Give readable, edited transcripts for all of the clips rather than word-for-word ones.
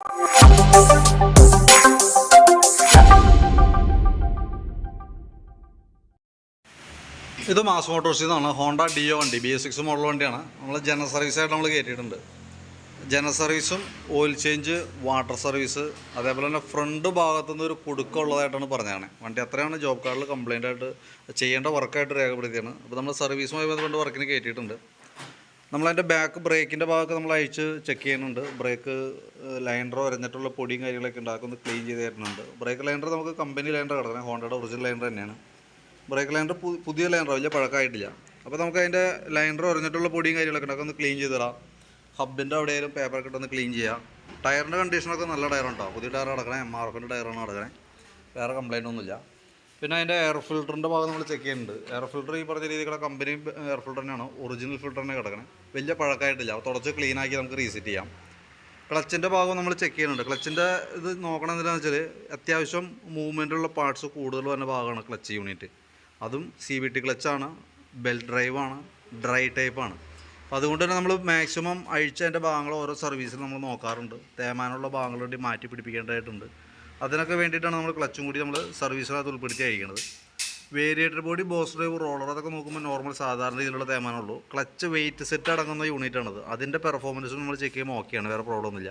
ഇത് മാസ് മോട്ടോഴ്സിൽ നിന്നാണ്. Honda deo വണ്ടി, BS6 മോഡൽ വണ്ടിയാണ്. നമ്മൾ ജനറൽ സർവീസായിട്ട് നമ്മൾ കയറ്റിയിട്ടുണ്ട്. ജനറൽ സർവീസും ഓയിൽ ചേഞ്ച്, വാട്ടർ സർവീസ്, അതേപോലെ തന്നെ ഫ്രണ്ട് ഭാഗത്തുനിന്ന് ഒരു കുടുക്കമുള്ളതായിട്ടാണ് പറഞ്ഞതാണ്. വണ്ടി അത്രയാണ് ജോബ് കാർഡിൽ കംപ്ലയിൻ്റ് ആയിട്ട് ചെയ്യേണ്ട വർക്കായിട്ട് രേഖപ്പെടുത്തിയാണ്. അപ്പോൾ നമ്മൾ സർവീസുമായി ബന്ധപ്പെട്ട് വർക്കിന് കയറ്റിയിട്ടുണ്ട്. നമ്മളതിൻ്റെ ബാക്ക് ബ്രേക്കിൻ്റെ ഭാഗമൊക്കെ നമ്മൾ അഴിച്ച് ചെക്ക് ചെയ്യുന്നുണ്ട്. ബ്രേക്ക് ലൈനർ വരഞ്ഞിട്ടുള്ള പൊടിയും കാര്യങ്ങളൊക്കെ ഉണ്ട്, അതൊക്കെ ഒന്ന് ക്ലീൻ ചെയ്ത് തരുന്നുണ്ട്. ബ്രേക്ക് ലൈനർ നമുക്ക് കമ്പനി ലൈനർ കിടക്കുന്നത്, ഹോണ്ടയുടെ ഒറിജിനൽ ലൈനർ തന്നെയാണ്. ബ്രേക്ക് ലൈനർ പുതിയ ലൈനർ വലിയ പഴക്കമായിട്ടില്ല. അപ്പോൾ നമുക്ക് അതിൻ്റെ ലൈനർ വരഞ്ഞിട്ടുള്ള പൊടിയും കാര്യങ്ങളൊക്കെ ഉണ്ട്, ഒന്ന് ക്ലീൻ ചെയ്ത് തരാം. ഹബിൻ്റെ അവിടെയായാലും പേപ്പറൊക്കെ ഇട്ടൊന്ന് ക്ലീൻ ചെയ്യാം. ടയറിൻ്റെ കണ്ടീഷനൊക്കെ നല്ല ടയറുണ്ടാവും. പുതിയ ടയർ കിടക്കണേ, MRFൻ്റെ ടയറാണ് കിടക്കണേ, വേറെ കംപ്ലയിൻ്റ് ഒന്നുമില്ല. പിന്നെ അതിൻ്റെ എയർ ഫിൽറ്ററിൻ്റെ ഭാഗം നമ്മൾ ചെക്ക് ചെയ്യുന്നുണ്ട്. എയർ ഫിൽറ്റർ ഈ പറഞ്ഞ രീതിയിലുള്ള കമ്പനി എയർ ഫിൽറ്റർ തന്നെയാണ്, ഒറിജിനൽ ഫിൽറ്റർ തന്നെ കിടക്കണേ, വലിയ പഴക്കമായിട്ടില്ല. തുടച്ച് ക്ലീനാക്കി നമുക്ക് റീസെറ്റ് ചെയ്യാം. ക്ലച്ചിൻ്റെ ഭാഗം നമ്മൾ ചെക്ക് ചെയ്യുന്നുണ്ട്. ക്ലച്ചിൻ്റെ ഇത് നോക്കണം എന്താണെന്ന് വെച്ചാൽ അത്യാവശ്യം മൂവ്മെൻറ്റുള്ള പാർട്സ് കൂടുതൽ വരുന്ന ഭാഗമാണ് ക്ലച്ച് യൂണിറ്റ്. അതും CVT ക്ലച്ചാണ്, ബെൽറ്റ് ഡ്രൈവാണ്, ഡ്രൈ ടൈപ്പാണ്. അപ്പോൾ അതുകൊണ്ട് തന്നെ നമ്മൾ മാക്സിമം അഴിച്ചതിൻ്റെ ഭാഗങ്ങൾ ഓരോ സർവീസിൽ നമ്മൾ നോക്കാറുണ്ട്. തേമാനുള്ള ഭാഗങ്ങൾ വേണ്ടി മാറ്റി പിടിപ്പിക്കേണ്ടതായിട്ടുണ്ട്. അതിനൊക്കെ വേണ്ടിയിട്ടാണ് നമ്മൾ ക്ലച്ചും കൂടി നമ്മൾ സർവീസിനകത്ത് ഉൾപ്പെടുത്തി അഴിക്കുന്നത്. Variator body, boss drive, roller അതൊക്കെ നോക്കുമ്പോൾ നോർമൽ സാധാരണ രീതിയിലുള്ള തേമാനമുള്ളൂ. ക്ലച്ച് വെയിറ്റ് സെറ്റ് അടങ്ങുന്ന യൂണിറ്റാണത്. അതിൻ്റെ പെർഫോമൻസും നമ്മൾ ചെക്ക് ചെയ്യുമ്പോൾ ഓക്കെയാണ്, വേറെ പ്രോബ്ലം ഒന്നുമില്ല.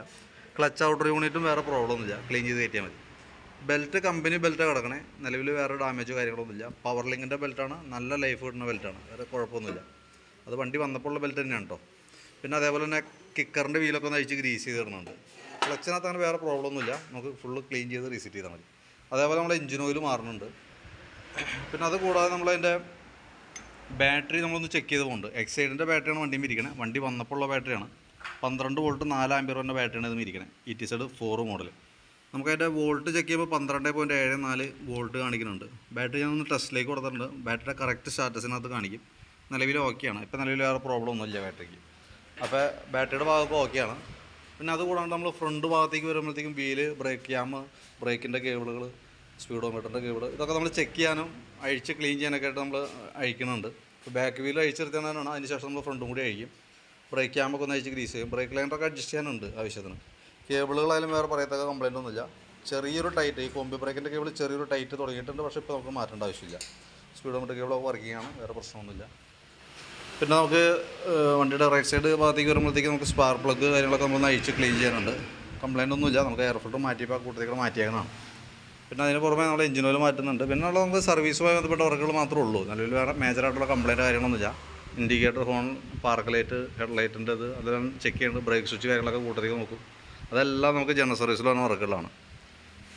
ക്ലച്ച് ഔട്ടർ യൂണിറ്റും വേറെ പ്രോബ്ലം ഒന്നുമില്ല, ക്ലീൻ ചെയ്ത് കയറ്റിയാൽ മതി. ബെൽറ്റ് കമ്പനി ബെൽറ്റാണ് കിടക്കണേ, നിലവിൽ വേറെ ഡാമേജോ കാര്യങ്ങളൊന്നുമില്ല. പവർ ലിങ്കിൻ്റെ ബെൽറ്റാണ്, നല്ല ലൈഫ് കിട്ടുന്ന ബെൽറ്റാണ്, വേറെ കുഴപ്പമൊന്നുമില്ല. അത് വണ്ടി വന്നപ്പോൾ ഉള്ള ബെൽറ്റ് തന്നെയാണ് കേട്ടോ. പിന്നെ അതേപോലെ തന്നെ കിക്കറിൻ്റെ വീലൊക്കെ ഒന്ന് അഴിച്ച് ഗ്രീസ് ചെയ്ത് തരുന്നുണ്ട്. ക്ലച്ചിനകത്ത് അങ്ങനെ വേറെ പ്രോബ്ലം ഒന്നുമില്ല, നമുക്ക് ഫുള്ള് ക്ലീൻ ചെയ്ത് റീസെറ്റ് ചെയ്താൽ മതി. അതേപോലെ നമ്മൾ എഞ്ചിൻ ഓയിൽ മാറുന്നുണ്ട്. പിന്നെ അത് കൂടാതെ നമ്മളതിൻ്റെ ബാറ്ററി നമ്മളൊന്ന് ചെക്ക് ചെയ്ത് പോകുന്നുണ്ട്. എക്സൈഡിൻ്റെ ബാറ്ററിയാണ് വണ്ടിയും ഇരിക്കണേ, വണ്ടി വന്നപ്പോൾ ഉള്ള ബാറ്ററിയാണ്. 12 വോൾട്ട് 4 ആമ്പിയർ വന്ന ബാറ്ററിയാണ് ഇതും ഇരിക്കണേ, ETZ 4 മോഡൽ. നമുക്കതിൻ്റെ വോൾട്ട് ചെക്ക് ചെയ്യുമ്പോൾ 12.74 വോൾട്ട് കാണിക്കുന്നുണ്ട്. ബാറ്ററി ഞാനൊന്ന് ടെസ്റ്റിലേക്ക് കൊടുത്തിട്ടുണ്ട്. ബാറ്ററിയുടെ കറക്റ്റ് സ്റ്റാറ്റസിനകത്ത് കാണിക്കും. നിലവിൽ ഓക്കെയാണ്, ഇപ്പോൾ നിലവിൽ വേറെ പ്രോബ്ലം ഒന്നുമില്ല ബാറ്ററിക്ക്. അപ്പോൾ ബാറ്ററിയുടെ ഭാഗമൊക്കെ ഓക്കെയാണ്. പിന്നെ അതുകൂടാണ്ട് നമ്മൾ ഫ്രണ്ട് ഭാഗത്തേക്ക് വരുമ്പോഴത്തേക്കും വീല്, ബ്രേക്ക് ക്യാം, ബ്രേക്കിൻ്റെ കേബിളുകൾ, സ്പീഡോമീറ്ററിൻ്റെ കേബിൾ, ഇതൊക്കെ നമ്മൾ ചെക്ക് ചെയ്യാനും അഴിച്ച് ക്ലീൻ ചെയ്യാനൊക്കെ ആയിട്ട് നമ്മൾ അഴിക്കുന്നുണ്ട്. ഇപ്പോൾ ബാക്ക് വീൽ അഴിച്ചെടുത്തതാണ്, അതിന് ശേഷം നമ്മൾ ഫ്രണ്ടും കൂടി അഴിക്കും. ബ്രേക്ക് ക്യാമൊക്കെ ഒന്ന് അഴിച്ച് ഗ്രീസ് ചെയ്യും. ബ്രേക്ക് ലൈനറൊക്കെ അഡ്ജസ്റ്റ് ചെയ്യാനുണ്ട് ആവശ്യത്തിന്. കേബിളുകളായാലും വേറെ പറയത്തക്ക കംപ്ലയിൻ്റ് ഒന്നുമില്ല. ചെറിയൊരു ടൈറ്റ്, ഈ കോമ്പി ബ്രേക്കിൻ്റെ കേബിൾ ചെറിയൊരു ടൈറ്റ് തുടങ്ങിയിട്ടുണ്ട്, പക്ഷേ ഇപ്പോൾ നമുക്ക് മാറ്റേണ്ട ആവശ്യമില്ല. സ്പീഡോമീറ്റർ കേബിളൊക്കെ വർക്കിംഗ് ആണ്, വേറെ പ്രശ്നമൊന്നുമില്ല. പിന്നെ നമുക്ക് വണ്ടിയുടെ റൈറ്റ് സൈഡ് ഭാഗത്തേക്ക് വരുമ്പോഴത്തേക്ക് നമുക്ക് സ്പാർക്ക് പ്ലഗ് കാര്യങ്ങളൊക്കെ നമ്മളൊന്ന് അഴിച്ച് ക്ലീൻ ചെയ്യാനുണ്ട്. കംപ്ലയിൻ്റ് ഒന്നുമില്ല, നമുക്ക് എയർ ഫിൽറ്റർ മാറ്റിയപ്പോൾ കൂട്ടത്തേക്ക് മാറ്റിയേക്കുന്നതാണ്. പിന്നെ അതിന് പുറമെ നമ്മൾ എഞ്ചിൻ ഓയിൽ മാറ്റുന്നുണ്ട്. പിന്നെ ഉള്ളത് നമുക്ക് സർവീസുമായി ബന്ധപ്പെട്ട വർക്കുകൾ മാത്രമേ ഉള്ളൂ. നിലവിൽ വേറെ മേജറായിട്ടുള്ള കംപ്ലയിൻ്റ് കാര്യങ്ങളൊന്നുമില്ല. Indicator, horn, park light, head ലൈറ്റിൻ്റെ ഇത് അതെല്ലാം ചെക്ക് ചെയ്യുന്നുണ്ട്. ബ്രേക്ക് സ്വിച്ച് കാര്യങ്ങളൊക്കെ കൂട്ടത്തേക്ക് നോക്കും. അതെല്ലാം നമുക്ക് ജനറൽ സർവീസിൽ വരുന്ന വർക്കുകളാണ്.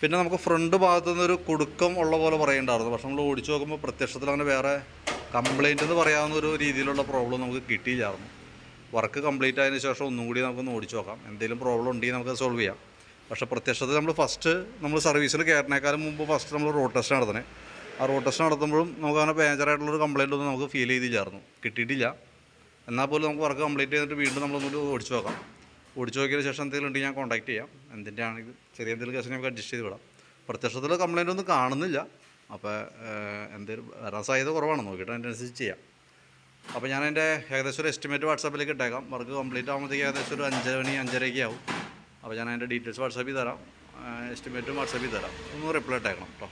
പിന്നെ നമുക്ക് ഫ്രണ്ട് ഭാഗത്തു നിന്നൊരു കുടുക്കം ഉള്ള പോലെ പറയേണ്ടായിരുന്നു, പക്ഷെ നമ്മൾ ഓടിച്ചു നോക്കുമ്പോൾ പ്രത്യക്ഷത്തിൽ അങ്ങനെ വേറെ കംപ്ലയിൻ്റ് എന്ന് പറയാവുന്ന ഒരു രീതിയിലുള്ള പ്രോബ്ലം നമുക്ക് കിട്ടിയില്ലായിരുന്നു. വർക്ക് കംപ്ലീറ്റ് ആയതിനു ശേഷം ഒന്നും കൂടി നമുക്കൊന്ന് ഓടിച്ചു നോക്കാം, എന്തെങ്കിലും പ്രോബ്ലം ഉണ്ടെങ്കിൽ നമുക്ക് സോൾവ് ചെയ്യാം. പക്ഷേ പ്രത്യക്ഷത്തിൽ നമ്മൾ സർവീസിൽ കയറുന്നേക്കാളും മുമ്പ് നമ്മൾ റോഡ് ടെസ്റ്റ് നടത്തണേ. ആ റോഡ് ടെസ്റ്റ് നടത്തുമ്പോഴും നമുക്ക് അങ്ങനെ മേജറായിട്ടുള്ളൊരു കംപ്ലയിൻ്റ് ഒന്നും നമുക്ക് ഫീൽ ചെയ്തില്ലായിരുന്നു, കിട്ടിയിട്ടില്ല. എന്നാൽ പോലും നമുക്ക് വർക്ക് കംപ്ലീറ്റ് ചെയ്തിട്ട് വീണ്ടും നമ്മളൊന്നുകൂടി ഓടിച്ചു നോക്കാം. ഓടിച്ചു നോക്കിയതിന് ശേഷം എന്തെങ്കിലും ഉണ്ടെങ്കിൽ ഞാൻ കോൺടാക്ട് ചെയ്യാം. എന്തിൻ്റെ ആണെങ്കിൽ ചെറിയ എന്തെങ്കിലും കേസ് നമുക്ക് അഡ്ജസ്റ്റ് ചെയ്ത് വിടാം. പ്രത്യക്ഷത്തിൽ കംപ്ലയിൻ്റ് ഒന്നും കാണുന്നില്ല. അപ്പോൾ എന്തെങ്കിലും വരാൻ സാധ്യത കുറവാണ്, നോക്കിയിട്ട് അതിനനുസരിച്ച് ചെയ്യാം. അപ്പോൾ ഞാൻ എൻ്റെ ഏകദേശം ഒരു എസ്റ്റിമേറ്റ് വാട്സാപ്പിലേക്ക് ഇട്ടേക്കാം. വർക്ക് കംപ്ലീറ്റ് ആകുമ്പോഴത്തേക്ക് ഏകദേശം ഒരു 5 മണി 5:30 ആവും. അപ്പോൾ ഞാൻ അതിൻ്റെ ഡീറ്റെയിൽസ് വാട്സാപ്പിൽ തരാം, എസ്റ്റിമേറ്റും വാട്സാപ്പിൽ തരാം. ഒന്ന് റിപ്ലൈ ഇട്ടേക്കണം കേട്ടോ.